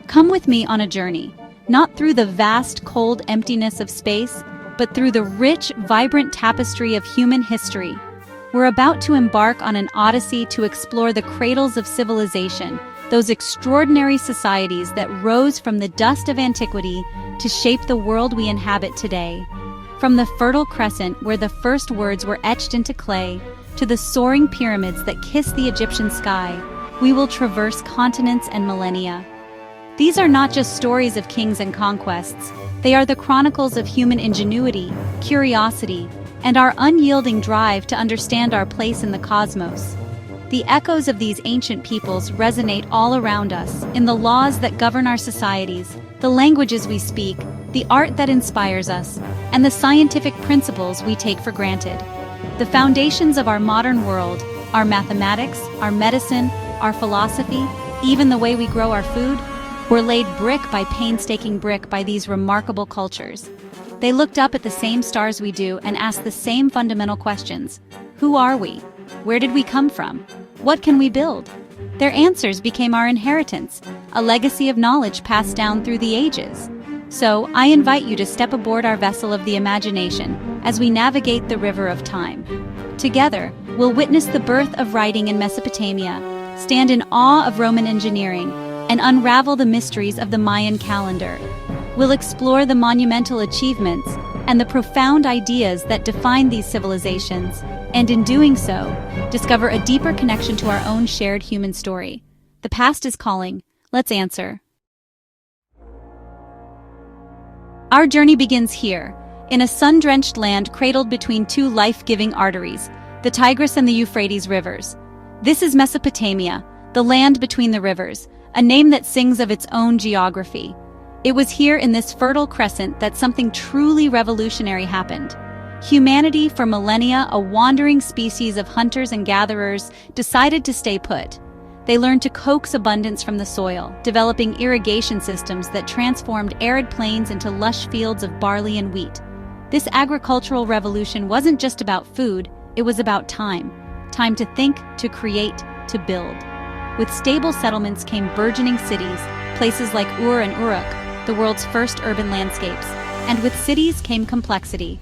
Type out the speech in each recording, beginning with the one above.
Come with me on a journey, not through the vast, cold emptiness of space, but through the rich, vibrant tapestry of human history. We're about to embark on an odyssey to explore the cradles of civilization, those extraordinary societies that rose from the dust of antiquity to shape the world we inhabit today. From the Fertile Crescent, where the first words were etched into clay, to the soaring pyramids that kiss the Egyptian sky, we will traverse continents and millennia. These are not just stories of kings and conquests, they are the chronicles of human ingenuity, curiosity, and our unyielding drive to understand our place in the cosmos. The echoes of these ancient peoples resonate all around us, in the laws that govern our societies, the languages we speak, the art that inspires us, and the scientific principles we take for granted. The foundations of our modern world, our mathematics, our medicine, our philosophy, even the way we grow our food, were laid brick by painstaking brick by these remarkable cultures. They looked up at the same stars we do and asked the same fundamental questions. Who are we? Where did we come from? What can we build? Their answers became our inheritance, a legacy of knowledge passed down through the ages. So, I invite you to step aboard our vessel of the imagination as we navigate the river of time. Together, we'll witness the birth of writing in Mesopotamia, stand in awe of Roman engineering, and unravel the mysteries of the Mayan calendar. We'll explore the monumental achievements and the profound ideas that define these civilizations, and in doing so, discover a deeper connection to our own shared human story. The past is calling. Let's answer. Our journey begins here, in a sun-drenched land cradled between two life-giving arteries, the Tigris and the Euphrates rivers. This is Mesopotamia, the land between the rivers, a name that sings of its own geography. It was here in this fertile crescent that something truly revolutionary happened. Humanity, for millennia a wandering species of hunters and gatherers, decided to stay put. They learned to coax abundance from the soil, developing irrigation systems that transformed arid plains into lush fields of barley and wheat. This agricultural revolution wasn't just about food, it was about time. Time to think, to create, to build. With stable settlements came burgeoning cities, places like Ur and Uruk, the world's first urban landscapes. And with cities came complexity.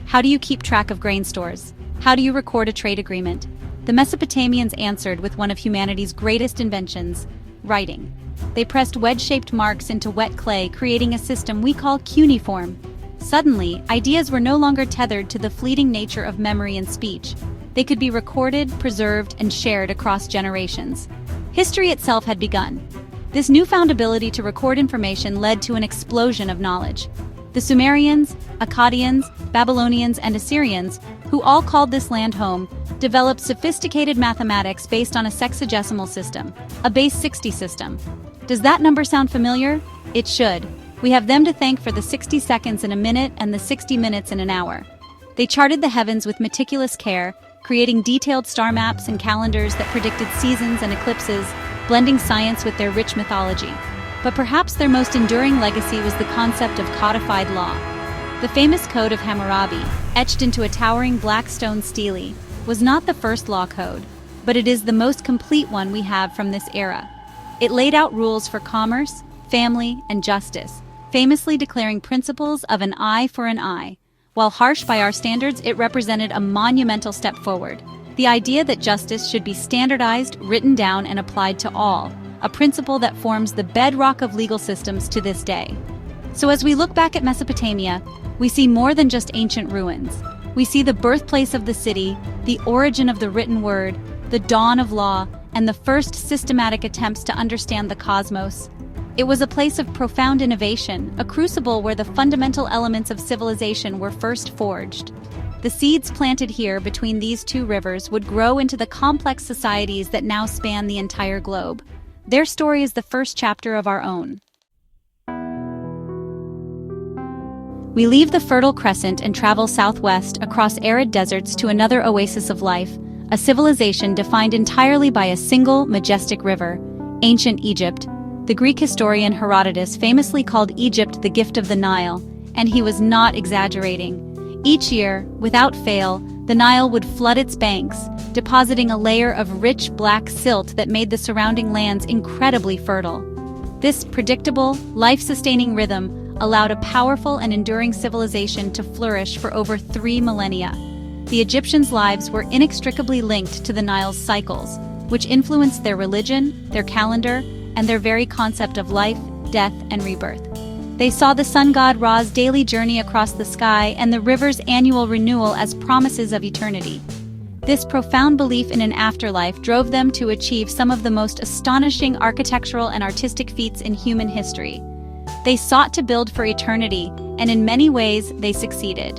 How do you keep track of grain stores? How do you record a trade agreement? The Mesopotamians answered with one of humanity's greatest inventions, writing. They pressed wedge-shaped marks into wet clay, creating a system we call cuneiform. Suddenly, ideas were no longer tethered to the fleeting nature of memory and speech. They could be recorded, preserved, and shared across generations. History itself had begun. This newfound ability to record information led to an explosion of knowledge. The Sumerians, Akkadians, Babylonians, and Assyrians, who all called this land home, developed sophisticated mathematics based on a sexagesimal system, a base 60 system. Does that number sound familiar? It should. We have them to thank for the 60 seconds in a minute and the 60 minutes in an hour. They charted the heavens with meticulous care, creating detailed star maps and calendars that predicted seasons and eclipses, blending science with their rich mythology. But perhaps their most enduring legacy was the concept of codified law. The famous Code of Hammurabi, etched into a towering black stone stele, was not the first law code, but it is the most complete one we have from this era. It laid out rules for commerce, family, and justice, famously declaring principles of an eye for an eye. While harsh by our standards, it represented a monumental step forward. The idea that justice should be standardized, written down, and applied to all, a principle that forms the bedrock of legal systems to this day. So as we look back at Mesopotamia, we see more than just ancient ruins. We see the birthplace of the city, the origin of the written word, the dawn of law, and the first systematic attempts to understand the cosmos. It was a place of profound innovation, a crucible where the fundamental elements of civilization were first forged. The seeds planted here between these two rivers would grow into the complex societies that now span the entire globe. Their story is the first chapter of our own. We leave the Fertile Crescent and travel southwest across arid deserts to another oasis of life, a civilization defined entirely by a single, majestic river, ancient Egypt. The Greek historian Herodotus famously called Egypt the gift of the Nile, and he was not exaggerating. Each year, without fail, the Nile would flood its banks, depositing a layer of rich black silt that made the surrounding lands incredibly fertile. This predictable, life-sustaining rhythm allowed a powerful and enduring civilization to flourish for over 3 millennia. The Egyptians' lives were inextricably linked to the Nile's cycles, which influenced their religion, their calendar, and their very concept of life, death, and rebirth. They saw the sun god Ra's daily journey across the sky and the river's annual renewal as promises of eternity. This profound belief in an afterlife drove them to achieve some of the most astonishing architectural and artistic feats in human history. They sought to build for eternity, and in many ways, they succeeded.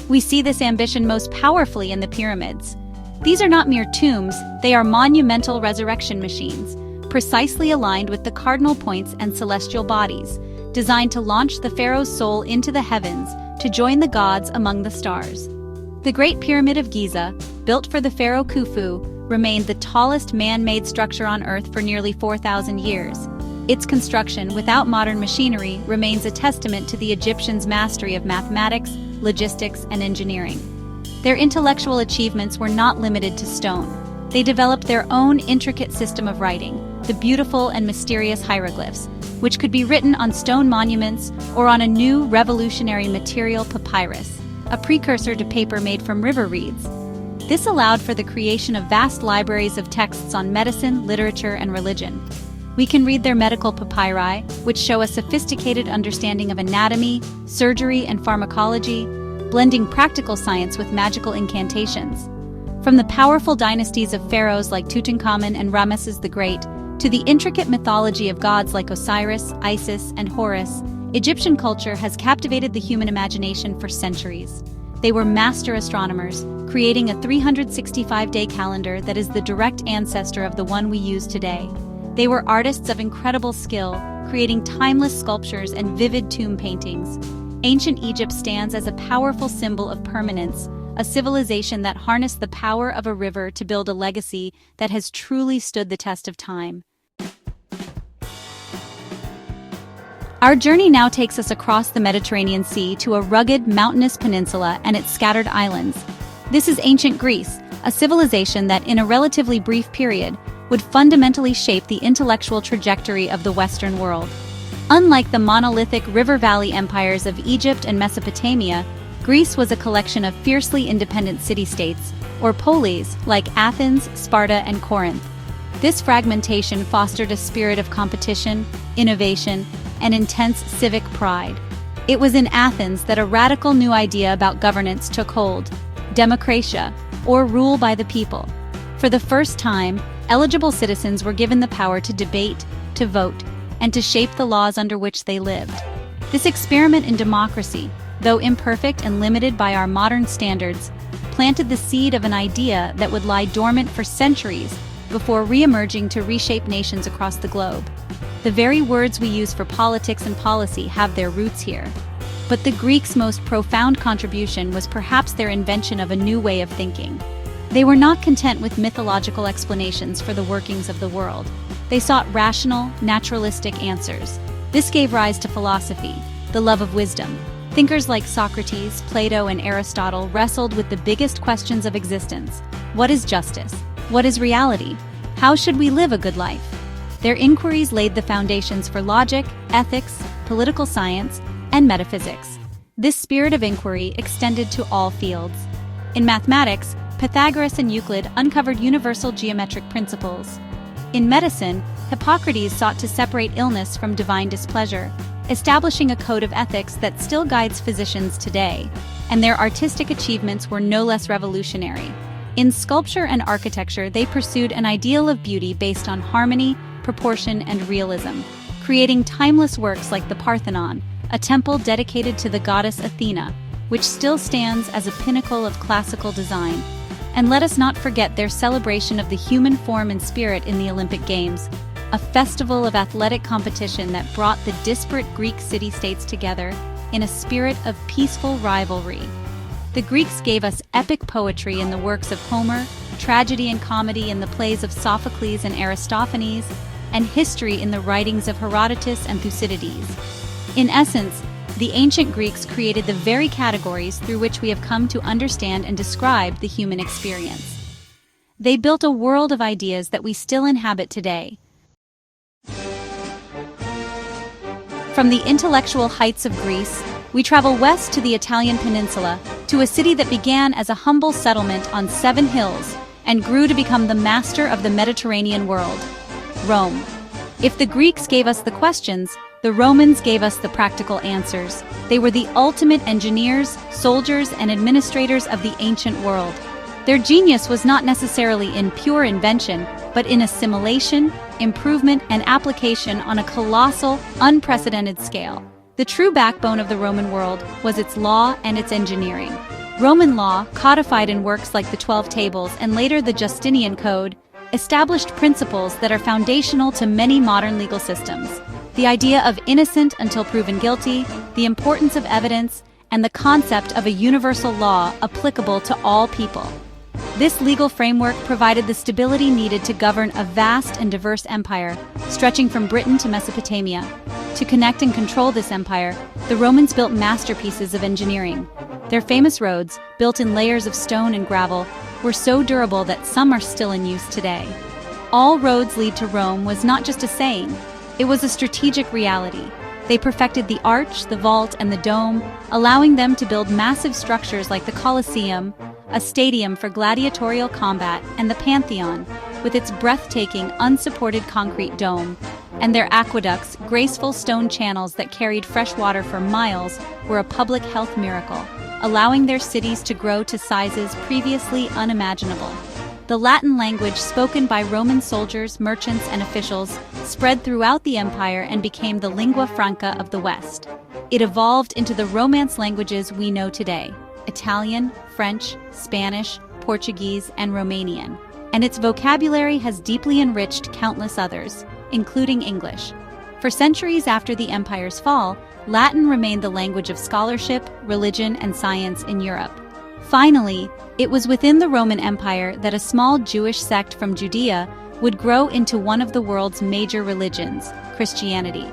We see this ambition most powerfully in the pyramids. These are not mere tombs, they are monumental resurrection machines, precisely aligned with the cardinal points and celestial bodies, designed to launch the pharaoh's soul into the heavens to join the gods among the stars. The Great Pyramid of Giza, built for the pharaoh Khufu, remained the tallest man-made structure on Earth for nearly 4,000 years. Its construction, without modern machinery, remains a testament to the Egyptians' mastery of mathematics, logistics, and engineering. Their intellectual achievements were not limited to stone. They developed their own intricate system of writing, the beautiful and mysterious hieroglyphs, which could be written on stone monuments or on a new revolutionary material, papyrus, a precursor to paper made from river reeds. This allowed for the creation of vast libraries of texts on medicine, literature, and religion. We can read their medical papyri, which show a sophisticated understanding of anatomy, surgery, and pharmacology, blending practical science with magical incantations. From the powerful dynasties of pharaohs like Tutankhamun and Ramesses the Great, to the intricate mythology of gods like Osiris, Isis, and Horus, Egyptian culture has captivated the human imagination for centuries. They were master astronomers, creating a 365-day calendar that is the direct ancestor of the one we use today. They were artists of incredible skill, creating timeless sculptures and vivid tomb paintings. Ancient Egypt stands as a powerful symbol of permanence, a civilization that harnessed the power of a river to build a legacy that has truly stood the test of time. Our journey now takes us across the Mediterranean Sea to a rugged, mountainous peninsula and its scattered islands. This is ancient Greece, a civilization that, in a relatively brief period, would fundamentally shape the intellectual trajectory of the Western world. Unlike the monolithic river valley empires of Egypt and Mesopotamia, Greece was a collection of fiercely independent city-states, or polis, like Athens, Sparta, and Corinth. This fragmentation fostered a spirit of competition, innovation, and intense civic pride. It was in Athens that a radical new idea about governance took hold: democratia, or rule by the people. For the first time, eligible citizens were given the power to debate, to vote, and to shape the laws under which they lived. This experiment in democracy, though imperfect and limited by our modern standards, planted the seed of an idea that would lie dormant for centuries before re-emerging to reshape nations across the globe. The very words we use for politics and policy have their roots here. But the Greeks' most profound contribution was perhaps their invention of a new way of thinking. They were not content with mythological explanations for the workings of the world. They sought rational, naturalistic answers. This gave rise to philosophy, the love of wisdom. Thinkers like Socrates, Plato, and Aristotle wrestled with the biggest questions of existence. What is justice? What is reality? How should we live a good life? Their inquiries laid the foundations for logic, ethics, political science, and metaphysics. This spirit of inquiry extended to all fields. In mathematics, Pythagoras and Euclid uncovered universal geometric principles. In medicine, Hippocrates sought to separate illness from divine displeasure, establishing a code of ethics that still guides physicians today. And their artistic achievements were no less revolutionary. In sculpture and architecture, they pursued an ideal of beauty based on harmony, proportion, and realism, creating timeless works like the Parthenon, a temple dedicated to the goddess Athena, which still stands as a pinnacle of classical design. And let us not forget their celebration of the human form and spirit in the Olympic Games, a festival of athletic competition that brought the disparate Greek city-states together in a spirit of peaceful rivalry. The Greeks gave us epic poetry in the works of Homer, tragedy and comedy in the plays of Sophocles and Aristophanes, and history in the writings of Herodotus and Thucydides. In essence, the ancient Greeks created the very categories through which we have come to understand and describe the human experience. They built a world of ideas that we still inhabit today. From the intellectual heights of Greece, we travel west to the Italian peninsula, to a city that began as a humble settlement on 7 hills and grew to become the master of the Mediterranean world, Rome. If the Greeks gave us the questions, the Romans gave us the practical answers. They were the ultimate engineers, soldiers, and administrators of the ancient world. Their genius was not necessarily in pure invention, but in assimilation, improvement, and application on a colossal, unprecedented scale. The true backbone of the Roman world was its law and its engineering. Roman law, codified in works like the 12 Tables and later the Justinian Code, established principles that are foundational to many modern legal systems. The idea of innocent until proven guilty, the importance of evidence, and the concept of a universal law applicable to all people. This legal framework provided the stability needed to govern a vast and diverse empire, stretching from Britain to Mesopotamia. To connect and control this empire, the Romans built masterpieces of engineering. Their famous roads, built in layers of stone and gravel, were so durable that some are still in use today. "All roads lead to Rome" was not just a saying, it was a strategic reality. They perfected the arch, the vault, and the dome, allowing them to build massive structures like the Colosseum, a stadium for gladiatorial combat, and the Pantheon, with its breathtaking, unsupported concrete dome. And their aqueducts, graceful stone channels that carried fresh water for miles, were a public health miracle, allowing their cities to grow to sizes previously unimaginable. The Latin language spoken by Roman soldiers, merchants, and officials spread throughout the empire and became the lingua franca of the West. It evolved into the Romance languages we know today: Italian, French, Spanish, Portuguese, and Romanian. And its vocabulary has deeply enriched countless others, including English. For centuries after the empire's fall, Latin remained the language of scholarship, religion, and science in Europe. Finally, it was within the Roman Empire that a small Jewish sect from Judea would grow into one of the world's major religions, Christianity.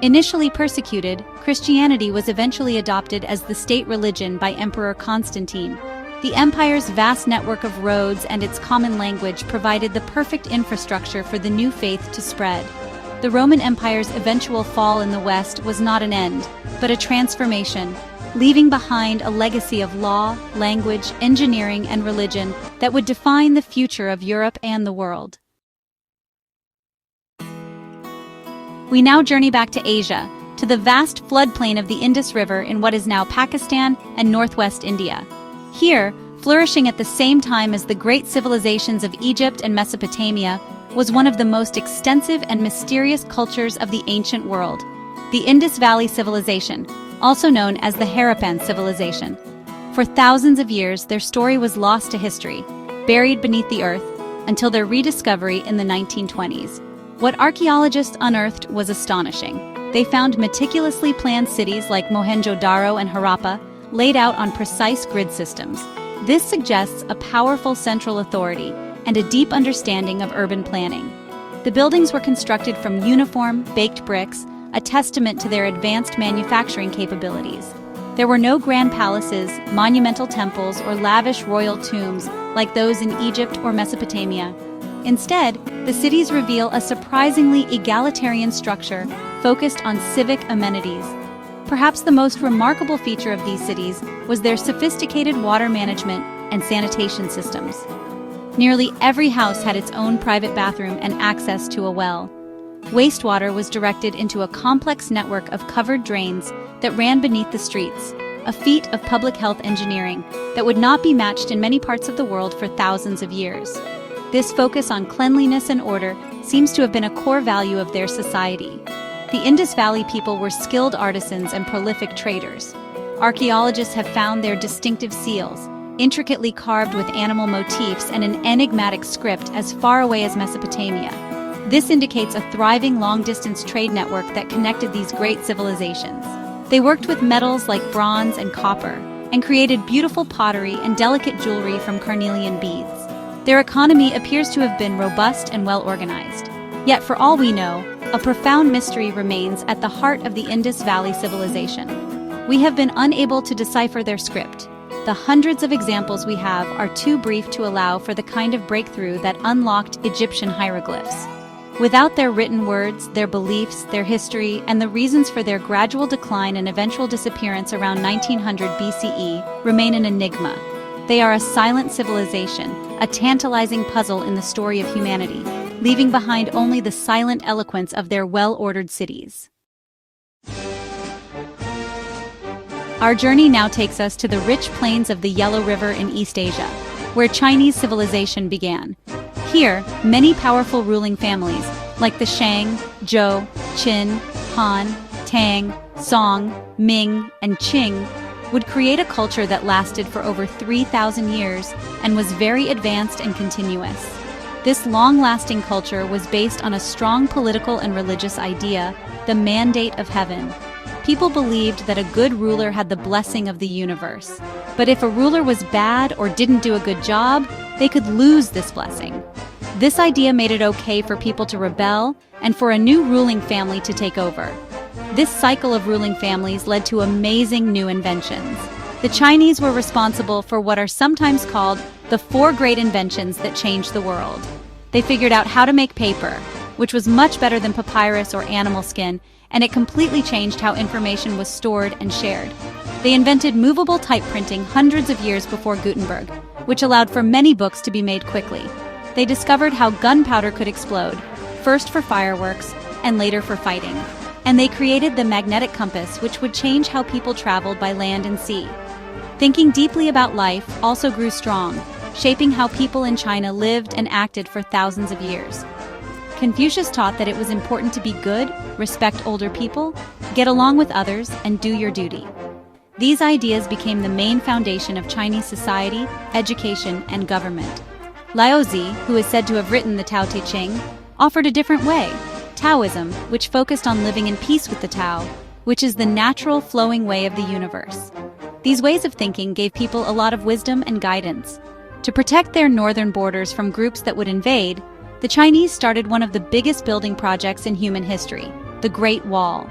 Initially persecuted, Christianity was eventually adopted as the state religion by Emperor Constantine. The empire's vast network of roads and its common language provided the perfect infrastructure for the new faith to spread. The Roman Empire's eventual fall in the West was not an end, but a transformation, leaving behind a legacy of law, language, engineering, and religion that would define the future of Europe and the world. We now journey back to Asia, to the vast floodplain of the Indus River in what is now Pakistan and northwest India. Here, flourishing at the same time as the great civilizations of Egypt and Mesopotamia, was one of the most extensive and mysterious cultures of the ancient world, the Indus Valley Civilization, also known as the Harappan Civilization. For thousands of years, their story was lost to history, buried beneath the earth, until their rediscovery in the 1920s. What archaeologists unearthed was astonishing. They found meticulously planned cities like Mohenjo-Daro and Harappa, laid out on precise grid systems. This suggests a powerful central authority and a deep understanding of urban planning. The buildings were constructed from uniform, baked bricks, a testament to their advanced manufacturing capabilities. There were no grand palaces, monumental temples, or lavish royal tombs like those in Egypt or Mesopotamia. Instead, the cities reveal a surprisingly egalitarian structure focused on civic amenities. Perhaps the most remarkable feature of these cities was their sophisticated water management and sanitation systems. Nearly every house had its own private bathroom and access to a well. Wastewater was directed into a complex network of covered drains that ran beneath the streets, a feat of public health engineering that would not be matched in many parts of the world for thousands of years. This focus on cleanliness and order seems to have been a core value of their society. The Indus Valley people were skilled artisans and prolific traders. Archaeologists have found their distinctive seals, intricately carved with animal motifs and an enigmatic script as far away as Mesopotamia. This indicates a thriving long-distance trade network that connected these great civilizations. They worked with metals like bronze and copper, and created beautiful pottery and delicate jewelry from carnelian beads. Their economy appears to have been robust and well-organized. Yet, for all we know, a profound mystery remains at the heart of the Indus Valley Civilization. We have been unable to decipher their script. The hundreds of examples we have are too brief to allow for the kind of breakthrough that unlocked Egyptian hieroglyphs. Without their written words, their beliefs, their history, and the reasons for their gradual decline and eventual disappearance around 1900 BCE remain an enigma. They are a silent civilization, a tantalizing puzzle in the story of humanity, leaving behind only the silent eloquence of their well-ordered cities. Our journey now takes us to the rich plains of the Yellow River in East Asia, where Chinese civilization began. Here, many powerful ruling families, like the Shang, Zhou, Qin, Han, Tang, Song, Ming, and Qing, would create a culture that lasted for over 3,000 years and was very advanced and continuous. This long-lasting culture was based on a strong political and religious idea, the mandate of heaven. People believed that a good ruler had the blessing of the universe. But if a ruler was bad or didn't do a good job, they could lose this blessing. This idea made it okay for people to rebel and for a new ruling family to take over. This cycle of ruling families led to amazing new inventions. The Chinese were responsible for what are sometimes called the 4 great inventions that changed the world. They figured out how to make paper, which was much better than papyrus or animal skin, and it completely changed how information was stored and shared. They invented movable type printing hundreds of years before Gutenberg, which allowed for many books to be made quickly. They discovered how gunpowder could explode, first for fireworks and later for fighting. And they created the magnetic compass, which would change how people traveled by land and sea. Thinking deeply about life also grew strong, shaping how people in China lived and acted for thousands of years. Confucius taught that it was important to be good, respect older people, get along with others, and do your duty. These ideas became the main foundation of Chinese society, education, and government. Laozi, who is said to have written the Tao Te Ching, offered a different way, Taoism, which focused on living in peace with the Tao, which is the natural flowing way of the universe. These ways of thinking gave people a lot of wisdom and guidance. To protect their northern borders from groups that would invade, the Chinese started one of the biggest building projects in human history, the Great Wall.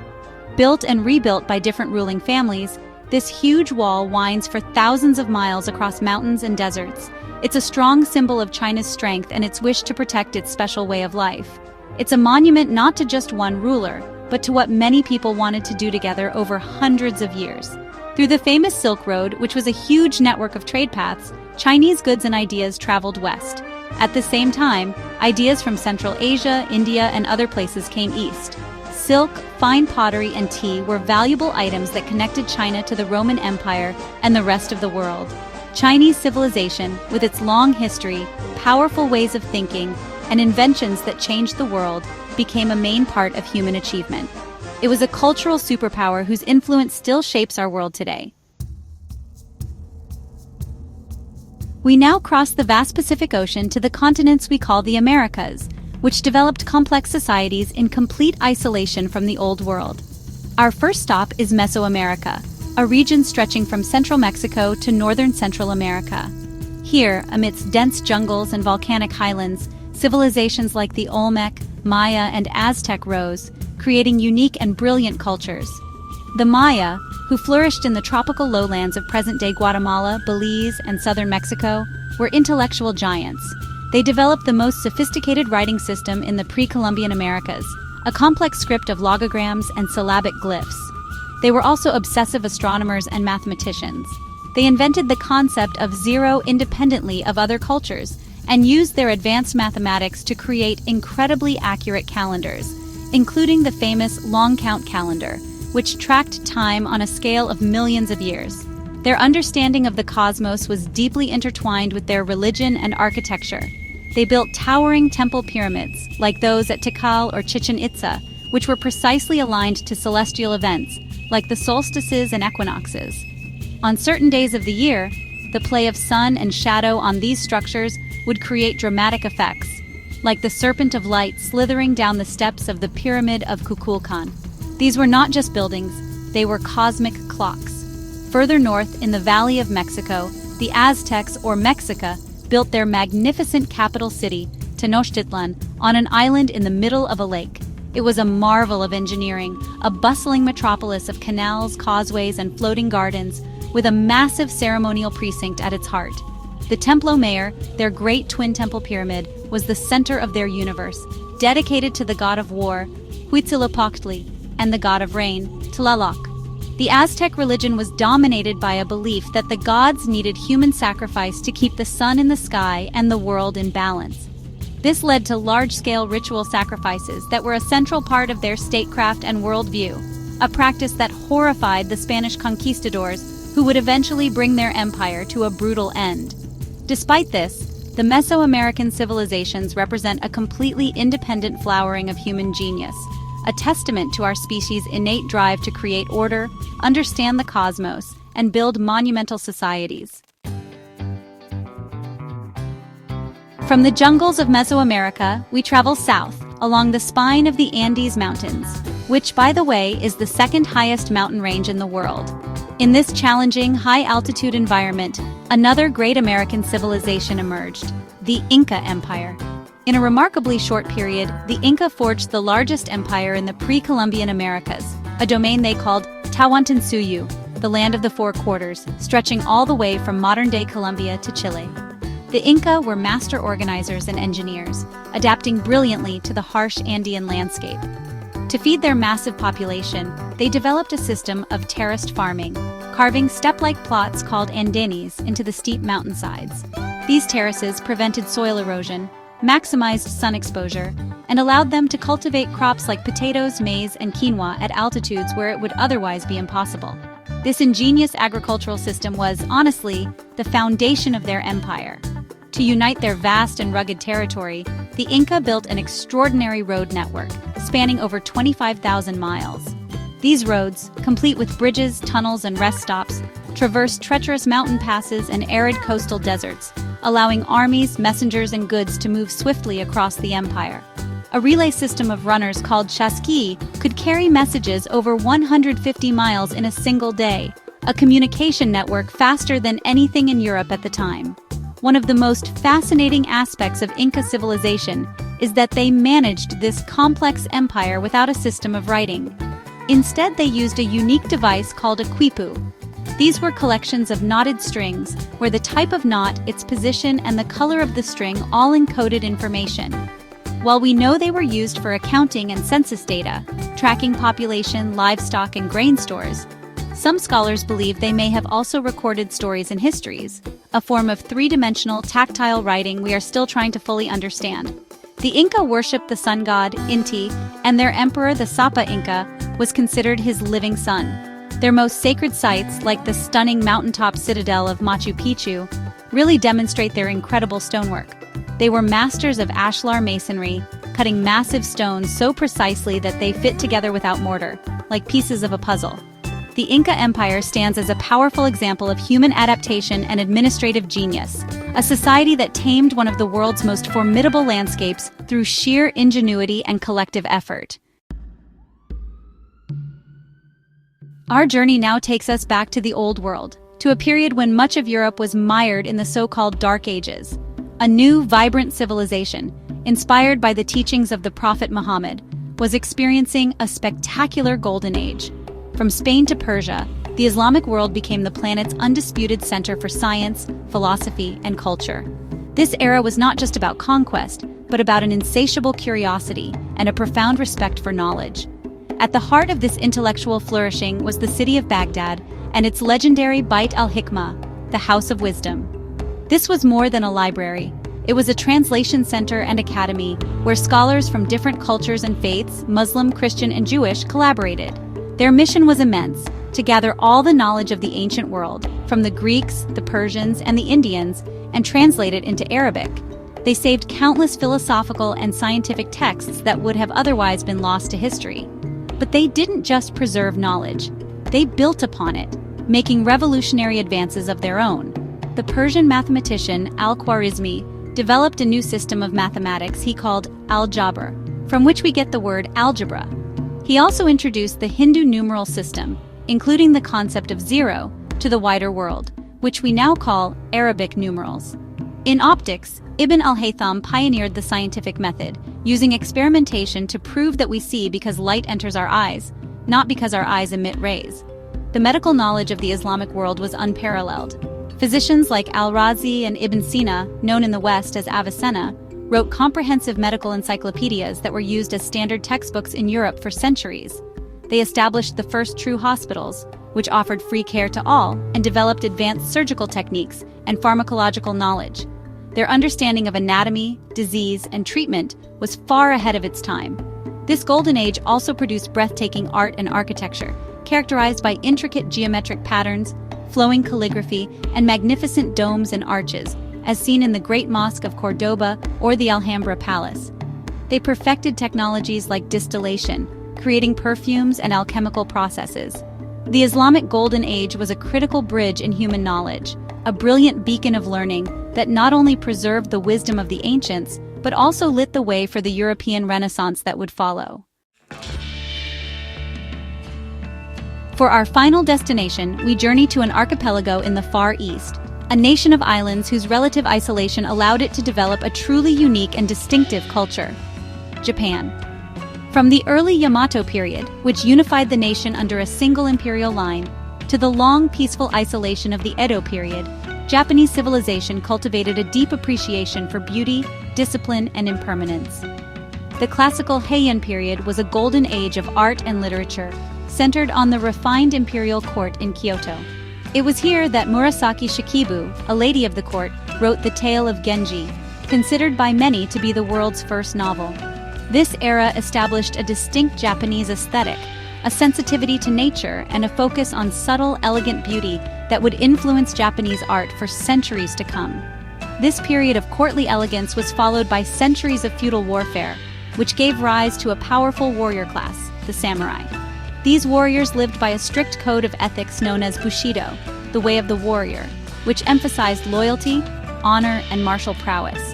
Built and rebuilt by different ruling families, this huge wall winds for thousands of miles across mountains and deserts. It's a strong symbol of China's strength and its wish to protect its special way of life. It's a monument not to just one ruler, but to what many people wanted to do together over hundreds of years. Through the famous Silk Road, which was a huge network of trade paths, Chinese goods and ideas traveled west. At the same time, ideas from Central Asia, India, and other places came east. Silk, fine pottery, and tea were valuable items that connected China to the Roman Empire and the rest of the world. Chinese civilization, with its long history, powerful ways of thinking, and inventions that changed the world, became a main part of human achievement. It was a cultural superpower whose influence still shapes our world today. We now cross the vast Pacific Ocean to the continents we call the Americas, which developed complex societies in complete isolation from the Old World. Our first stop is Mesoamerica, a region stretching from central Mexico to northern Central America. Here, amidst dense jungles and volcanic highlands, civilizations like the Olmec, Maya, and Aztec rose, creating unique and brilliant cultures. The Maya, who flourished in the tropical lowlands of present-day Guatemala, Belize, and southern Mexico, were intellectual giants. They developed the most sophisticated writing system in the pre-Columbian Americas, a complex script of logograms and syllabic glyphs. They were also obsessive astronomers and mathematicians. They invented the concept of zero independently of other cultures and used their advanced mathematics to create incredibly accurate calendars, including the famous long count calendar, which tracked time on a scale of millions of years. Their understanding of the cosmos was deeply intertwined with their religion and architecture. They built towering temple pyramids, like those at Tikal or Chichen Itza, which were precisely aligned to celestial events, like the solstices and equinoxes. On certain days of the year, the play of sun and shadow on these structures would create dramatic effects, like the serpent of light slithering down the steps of the Pyramid of Kukulkan. These were not just buildings, they were cosmic clocks. Further north, in the Valley of Mexico, the Aztecs, or Mexica, built their magnificent capital city, Tenochtitlan, on an island in the middle of a lake. It was a marvel of engineering, a bustling metropolis of canals, causeways, and floating gardens, with a massive ceremonial precinct at its heart. The Templo Mayor, their great twin temple pyramid, was the center of their universe, dedicated to the god of war, Huitzilopochtli, and the god of rain, Tlaloc. The Aztec religion was dominated by a belief that the gods needed human sacrifice to keep the sun in the sky and the world in balance. This led to large-scale ritual sacrifices that were a central part of their statecraft and worldview, a practice that horrified the Spanish conquistadors who would eventually bring their empire to a brutal end. Despite this, the Mesoamerican civilizations represent a completely independent flowering of human genius, a testament to our species' innate drive to create order, understand the cosmos, and build monumental societies. From the jungles of Mesoamerica, we travel south, along the spine of the Andes Mountains, which, by the way, is the second highest mountain range in the world. In this challenging, high-altitude environment, another great American civilization emerged, the Inca Empire. In a remarkably short period, the Inca forged the largest empire in the pre-Columbian Americas, a domain they called Tawantinsuyu, the land of the four quarters, stretching all the way from modern-day Colombia to Chile. The Inca were master organizers and engineers, adapting brilliantly to the harsh Andean landscape. To feed their massive population, they developed a system of terraced farming, carving step-like plots called andenes into the steep mountainsides. These terraces prevented soil erosion, maximized sun exposure, and allowed them to cultivate crops like potatoes, maize, and quinoa at altitudes where it would otherwise be impossible. This ingenious agricultural system was, honestly, the foundation of their empire. To unite their vast and rugged territory, the Inca built an extraordinary road network, spanning over 25,000 miles. These roads, complete with bridges, tunnels, and rest stops, traversed treacherous mountain passes and arid coastal deserts, allowing armies, messengers, and goods to move swiftly across the empire. A relay system of runners called chasqui could carry messages over 150 miles in a single day, a communication network faster than anything in Europe at the time. One of the most fascinating aspects of Inca civilization is that they managed this complex empire without a system of writing. Instead, they used a unique device called a quipu. These were collections of knotted strings, where the type of knot, its position, and the color of the string all encoded information. While we know they were used for accounting and census data, tracking population, livestock, and grain stores, some scholars believe they may have also recorded stories and histories, a form of three-dimensional, tactile writing we are still trying to fully understand. The Inca worshipped the sun god, Inti, and their emperor, the Sapa Inca, was considered his living son. Their most sacred sites, like the stunning mountaintop citadel of Machu Picchu, really demonstrate their incredible stonework. They were masters of ashlar masonry, cutting massive stones so precisely that they fit together without mortar, like pieces of a puzzle. The Inca Empire stands as a powerful example of human adaptation and administrative genius, a society that tamed one of the world's most formidable landscapes through sheer ingenuity and collective effort. Our journey now takes us back to the Old World, to a period when much of Europe was mired in the so-called Dark Ages. A new, vibrant civilization, inspired by the teachings of the Prophet Muhammad, was experiencing a spectacular golden age. From Spain to Persia, the Islamic world became the planet's undisputed center for science, philosophy, and culture. This era was not just about conquest, but about an insatiable curiosity and a profound respect for knowledge. At the heart of this intellectual flourishing was the city of Baghdad and its legendary Bait al-Hikmah, the House of Wisdom. This was more than a library. It was a translation center and academy where scholars from different cultures and faiths, Muslim, Christian, and Jewish, collaborated. Their mission was immense, to gather all the knowledge of the ancient world, from the Greeks, the Persians, and the Indians, and translate it into Arabic. They saved countless philosophical and scientific texts that would have otherwise been lost to history. But they didn't just preserve knowledge. They built upon it, making revolutionary advances of their own. The Persian mathematician Al-Khwarizmi developed a new system of mathematics he called al-Jabr, from which we get the word algebra. He also introduced the Hindu numeral system, including the concept of zero, to the wider world, which we now call Arabic numerals. In optics, Ibn al-Haytham pioneered the scientific method, using experimentation to prove that we see because light enters our eyes, not because our eyes emit rays. The medical knowledge of the Islamic world was unparalleled. Physicians like Al-Razi and Ibn Sina, known in the West as Avicenna, wrote comprehensive medical encyclopedias that were used as standard textbooks in Europe for centuries. They established the first true hospitals, which offered free care to all, and developed advanced surgical techniques and pharmacological knowledge. Their understanding of anatomy, disease, and treatment was far ahead of its time. This golden age also produced breathtaking art and architecture, characterized by intricate geometric patterns, flowing calligraphy, and magnificent domes and arches, as seen in the Great Mosque of Cordoba or the Alhambra Palace. They perfected technologies like distillation, creating perfumes and alchemical processes. The Islamic Golden Age was a critical bridge in human knowledge, a brilliant beacon of learning that not only preserved the wisdom of the ancients, but also lit the way for the European Renaissance that would follow. For our final destination, we journey to an archipelago in the Far East, a nation of islands whose relative isolation allowed it to develop a truly unique and distinctive culture. Japan. From the early Yamato period, which unified the nation under a single imperial line, to the long peaceful isolation of the Edo period, Japanese civilization cultivated a deep appreciation for beauty, discipline, and impermanence. The classical Heian period was a golden age of art and literature, centered on the refined imperial court in Kyoto. It was here that Murasaki Shikibu, a lady of the court, wrote The Tale of Genji, considered by many to be the world's first novel. This era established a distinct Japanese aesthetic, a sensitivity to nature, and a focus on subtle, elegant beauty that would influence Japanese art for centuries to come. This period of courtly elegance was followed by centuries of feudal warfare, which gave rise to a powerful warrior class, the samurai. These warriors lived by a strict code of ethics known as Bushido, the way of the warrior, which emphasized loyalty, honor, and martial prowess.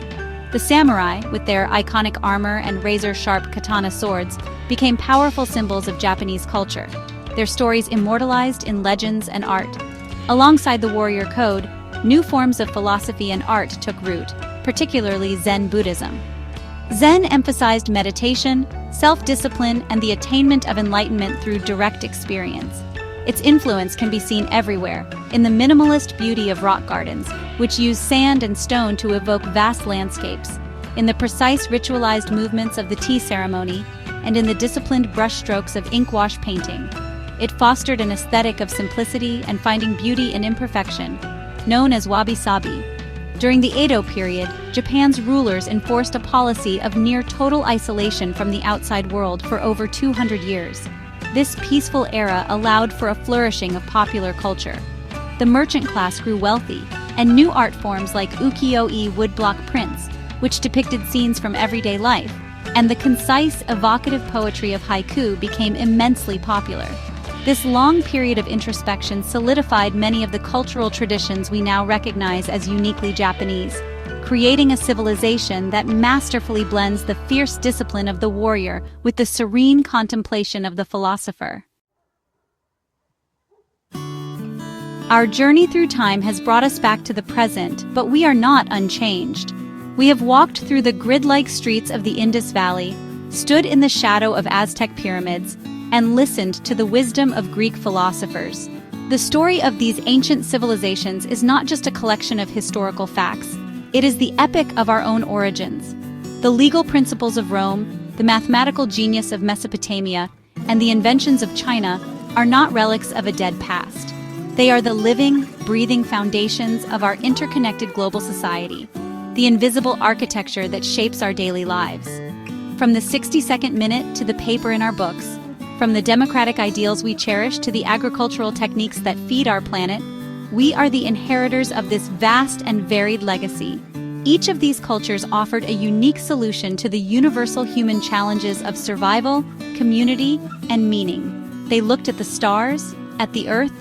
The samurai, with their iconic armor and razor-sharp katana swords, became powerful symbols of Japanese culture, their stories immortalized in legends and art. Alongside the warrior code, new forms of philosophy and art took root, particularly Zen Buddhism. Zen emphasized meditation, self-discipline, and the attainment of enlightenment through direct experience. Its influence can be seen everywhere, in the minimalist beauty of rock gardens, which use sand and stone to evoke vast landscapes, in the precise ritualized movements of the tea ceremony, and in the disciplined brushstrokes of ink-wash painting. It fostered an aesthetic of simplicity and finding beauty in imperfection, known as wabi-sabi. During the Edo period, Japan's rulers enforced a policy of near-total isolation from the outside world for over 200 years. This peaceful era allowed for a flourishing of popular culture. The merchant class grew wealthy, and new art forms like ukiyo-e woodblock prints, which depicted scenes from everyday life, and the concise, evocative poetry of haiku became immensely popular. This long period of introspection solidified many of the cultural traditions we now recognize as uniquely Japanese, creating a civilization that masterfully blends the fierce discipline of the warrior with the serene contemplation of the philosopher. Our journey through time has brought us back to the present, but we are not unchanged. We have walked through the grid-like streets of the Indus Valley, stood in the shadow of Aztec pyramids, and listened to the wisdom of Greek philosophers. The story of these ancient civilizations is not just a collection of historical facts. It is the epic of our own origins. The legal principles of Rome, the mathematical genius of Mesopotamia, and the inventions of China are not relics of a dead past. They are the living, breathing foundations of our interconnected global society, the invisible architecture that shapes our daily lives. From the 60-second minute to the paper in our books, from the democratic ideals we cherish to the agricultural techniques that feed our planet, we are the inheritors of this vast and varied legacy. Each of these cultures offered a unique solution to the universal human challenges of survival, community, and meaning. They looked at the stars, at the earth,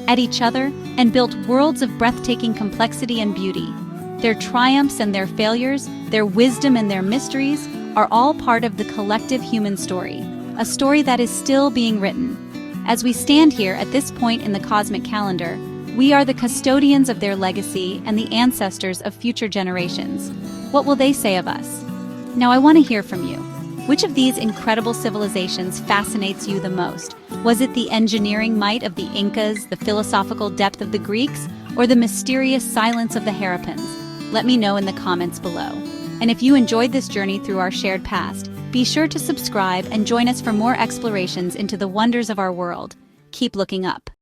at each other, and built worlds of breathtaking complexity and beauty. Their triumphs and their failures, their wisdom and their mysteries, are all part of the collective human story, a story that is still being written. As we stand here at this point in the cosmic calendar, we are the custodians of their legacy and the ancestors of future generations. What will they say of us? Now I want to hear from you. Which of these incredible civilizations fascinates you the most? Was it the engineering might of the Incas, the philosophical depth of the Greeks, or the mysterious silence of the Harappans? Let me know in the comments below. And if you enjoyed this journey through our shared past, be sure to subscribe and join us for more explorations into the wonders of our world. Keep looking up.